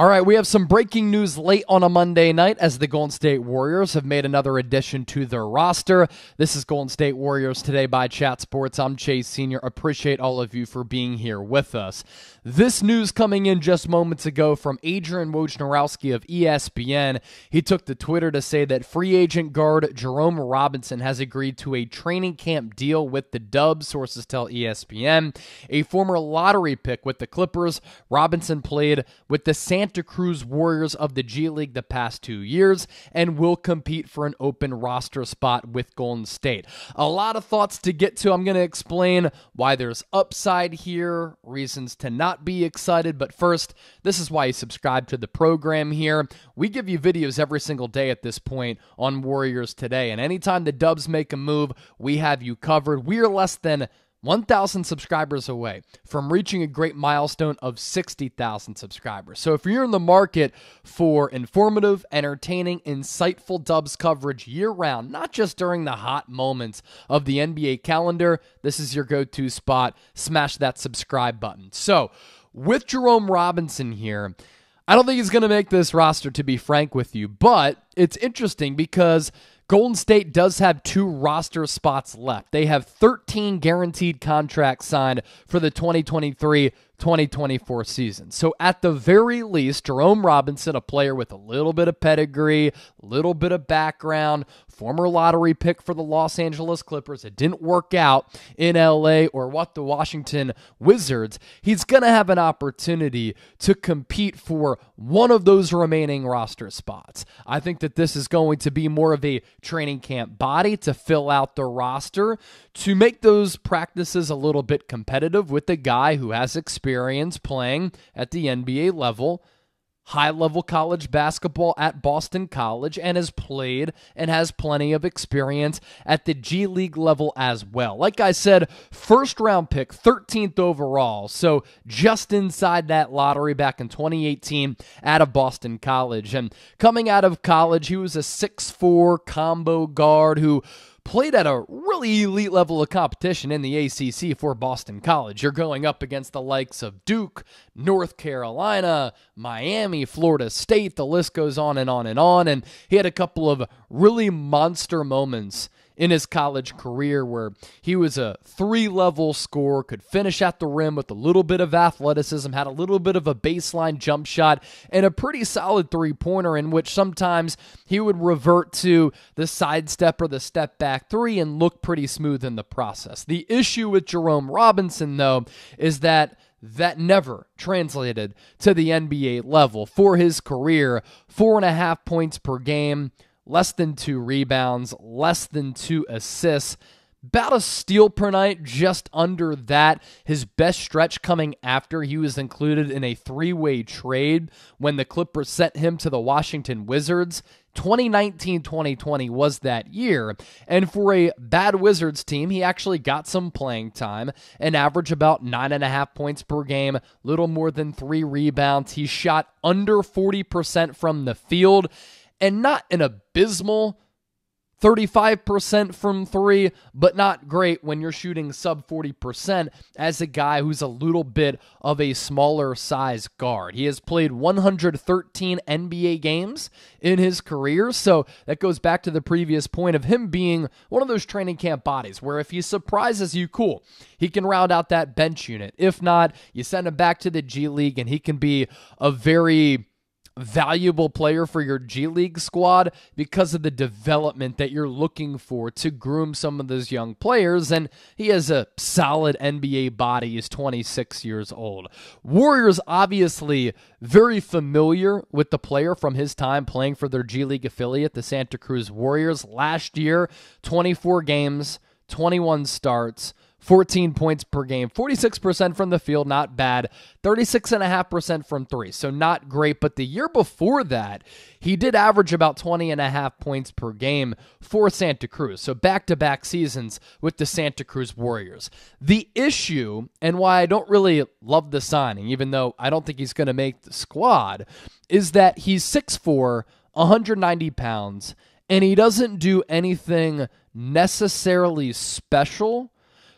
All right, we have some breaking news late on a Monday night as the Golden State Warriors have made another addition to their roster. This is Golden State Warriors Today by Chat Sports. I'm Chase Sr. Appreciate all of you for being here with us. This news coming in just moments ago from Adrian Wojnarowski of ESPN. He took to Twitter to say that free agent guard Jerome Robinson has agreed to a training camp deal with the Dubs, sources tell ESPN. A former lottery pick with the Clippers, Robinson played with the Santa Cruz Warriors of the G League the past 2 years and will compete for an open roster spot with Golden State. A lot of thoughts to get to. I'm going to explain why there's upside here, reasons to not be excited, but first, this is why you subscribe to the program here. We give you videos every single day at this point on Warriors Today, and anytime the Dubs make a move, we have you covered. We are less than 1,000 subscribers away from reaching a great milestone of 60,000 subscribers. So if you're in the market for informative, entertaining, insightful Dubs coverage year-round, not just during the hot moments of the NBA calendar, this is your go-to spot. Smash that subscribe button. So with Jerome Robinson here, I don't think he's going to make this roster, to be frank with you, but it's interesting because Golden State does have 2 roster spots left. They have 13 guaranteed contracts signed for the 2023-2024 season. So at the very least, Jerome Robinson, a player with a little bit of pedigree, a little bit of background, former lottery pick for the Los Angeles Clippers. It didn't work out in LA or the Washington Wizards. He's going to have an opportunity to compete for one of those remaining roster spots. I think that this is going to be more of a training camp body to fill out the roster, to make those practices a little bit competitive with the guy who has experience playing at the NBA level, high-level college basketball at Boston College, and has played and has plenty of experience at the G League level as well. Like I said, first-round pick, 13th overall, so just inside that lottery back in 2018 out of Boston College. And coming out of college, he was a 6'4" combo guard who played at a really elite level of competition in the ACC for Boston College. You're going up against the likes of Duke, North Carolina, Miami, Florida State. The list goes on and on and on. And he had a couple of really monster moments in his college career where he was a 3-level scorer, could finish at the rim with a little bit of athleticism, had a little bit of a baseline jump shot, and a pretty solid three-pointer in which sometimes he would revert to the sidestep or the step-back three and look pretty smooth in the process. The issue with Jerome Robinson, though, is that never translated to the NBA level. For his career, 4.5 points per game, less than 2 rebounds, less than 2 assists, about a steal per night, just under that. His best stretch coming after he was included in a 3-way trade when the Clippers sent him to the Washington Wizards. 2019-2020 was that year, and for a bad Wizards team, he actually got some playing time, an average about 9.5 points per game, little more than 3 rebounds. He shot under 40% from the field, and not an abysmal 35% from 3, but not great when you're shooting sub 40% as a guy who's a little bit of a smaller size guard. He has played 113 NBA games in his career, so that goes back to the previous point of him being one of those training camp bodies where if he surprises you, cool, he can round out that bench unit. If not, you send him back to the G League and he can be a very valuable player for your G League squad because of the development that you're looking for to groom some of those young players, and he has a solid NBA body. He's 26 years old. Warriors obviously very familiar with the player from his time playing for their G League affiliate, the Santa Cruz Warriors. Last year, 24 games, 21 starts, 14 points per game, 46% from the field, not bad, 36.5% from 3, so not great. But the year before that, he did average about 20.5 points per game for Santa Cruz, so back-to-back seasons with the Santa Cruz Warriors. The issue, and why I don't really love the signing, even though I don't think he's going to make the squad, is that he's 6'4", 190 pounds, and he doesn't do anything necessarily special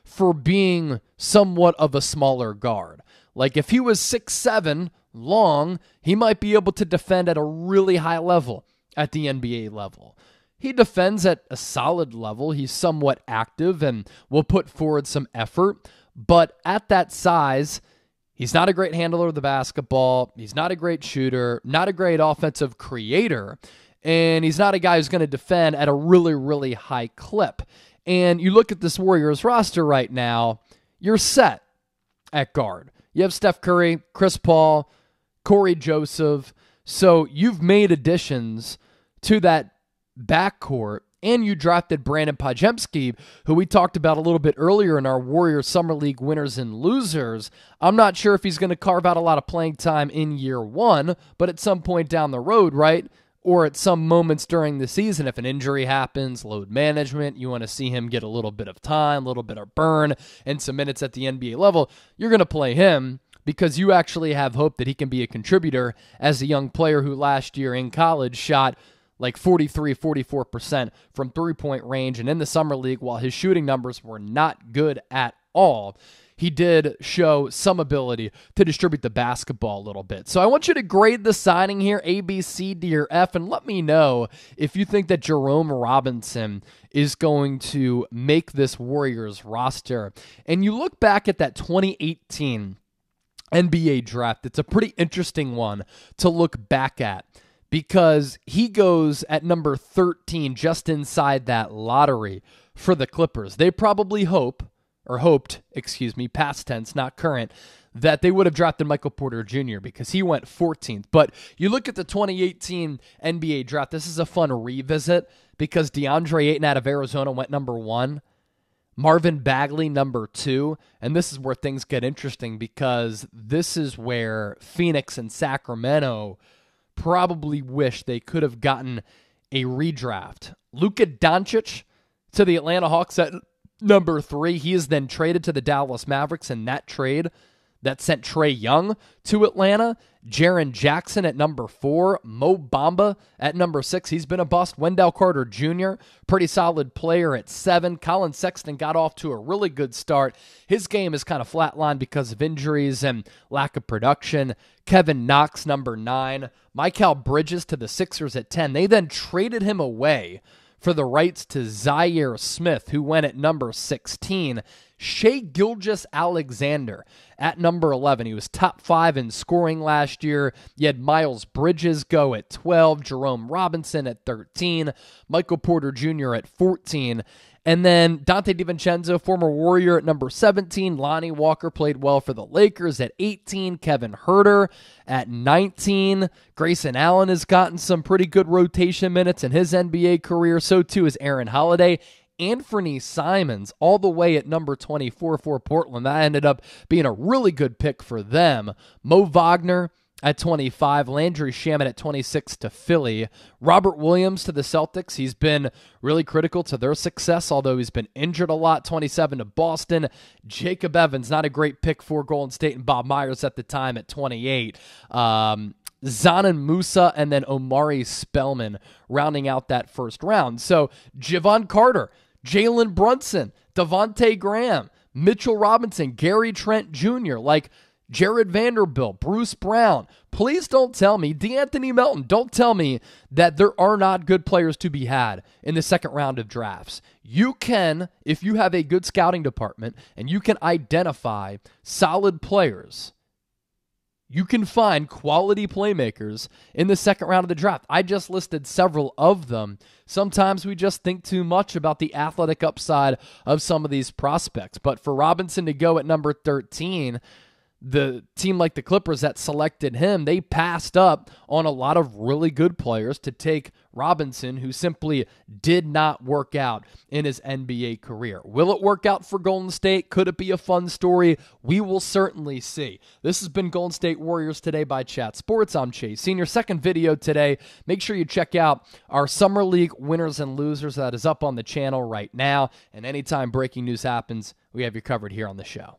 for being somewhat of a smaller guard. Like if he was 6'7", long, he might be able to defend at a really high level at the NBA level. He defends at a solid level. He's somewhat active and will put forward some effort. But at that size, he's not a great handler of the basketball. He's not a great shooter, not a great offensive creator. And he's not a guy who's going to defend at a really, really high clip. And you look at this Warriors roster right now, you're set at guard. You have Steph Curry, Chris Paul, Corey Joseph. So you've made additions to that backcourt, and you drafted Brandin Podziemski, who we talked about a little bit earlier in our Warriors Summer League winners and losers. I'm not sure if he's going to carve out a lot of playing time in year one, but at some point down the road, right? Or at some moments during the season, if an injury happens, load management, you want to see him get a little bit of time, a little bit of burn, and some minutes at the NBA level, you're going to play him because you actually have hope that he can be a contributor as a young player who last year in college shot like 43, 44% from three-point range. And in the Summer League, while his shooting numbers were not good at all, he did show some ability to distribute the basketball a little bit. So I want you to grade the signing here, A, B, C, D, or F, and let me know if you think that Jerome Robinson is going to make this Warriors roster. And you look back at that 2018 NBA draft, it's a pretty interesting one to look back at, because he goes at number 13, just inside that lottery for the Clippers. They probably hoped, past tense, not current, that they would have drafted Michael Porter Jr. because he went 14th. But you look at the 2018 NBA draft, this is a fun revisit because DeAndre Ayton out of Arizona went number 1. Marvin Bagley, number 2. And this is where things get interesting because this is where Phoenix and Sacramento probably wish they could have gotten a redraft. Luka Doncic to the Atlanta Hawks at number 3. He is then traded to the Dallas Mavericks in that trade that sent Trae Young to Atlanta. Jaren Jackson at number 4. Mo Bamba at number 6. He's been a bust. Wendell Carter Jr., pretty solid player at 7. Colin Sexton got off to a really good start. His game is kind of flatlined because of injuries and lack of production. Kevin Knox, number 9. Mikal Bridges to the Sixers at 10. They then traded him away for the rights to Zaire Smith, who went at number 16. Shai Gilgeous-Alexander at number 11. He was top 5 in scoring last year. You had Miles Bridges go at 12, Jerome Robinson at 13, Michael Porter Jr. at 14, and then Dante DiVincenzo, former Warrior, at number 17. Lonnie Walker played well for the Lakers at 18. Kevin Huerter at 19. Grayson Allen has gotten some pretty good rotation minutes in his NBA career. So too is Aaron Holiday. Anthony Simons all the way at number 24 for Portland. That ended up being a really good pick for them. Mo Wagner at 25, Landry Shamet at 26 to Philly. Robert Williams to the Celtics. He's been really critical to their success, although he's been injured a lot. 27 to Boston. Jacob Evans, not a great pick for Golden State, and Bob Myers at the time at 28. Zanan Musa and then Omari Spellman rounding out that first round. So Javon Carter, Jalen Brunson, Devontae Graham, Mitchell Robinson, Gary Trent Jr., Jared Vanderbilt, Bruce Brown. Please don't tell me, DeAnthony Melton, don't tell me that there are not good players to be had in the second round of drafts. You can, if you have a good scouting department and you can identify solid players, you can find quality playmakers in the second round of the draft. I just listed several of them. Sometimes we just think too much about the athletic upside of some of these prospects. But for Robinson to go at number 13, the team like the Clippers that selected him, they passed up on a lot of really good players to take Robinson, who simply did not work out in his NBA career. Will it work out for Golden State? Could it be a fun story? We will certainly see. This has been Golden State Warriors Today by Chat Sports. I'm Chase Senior. Second video today. Make sure you check out our Summer League winners and losers. That is up on the channel right now. And anytime breaking news happens, we have you covered here on the show.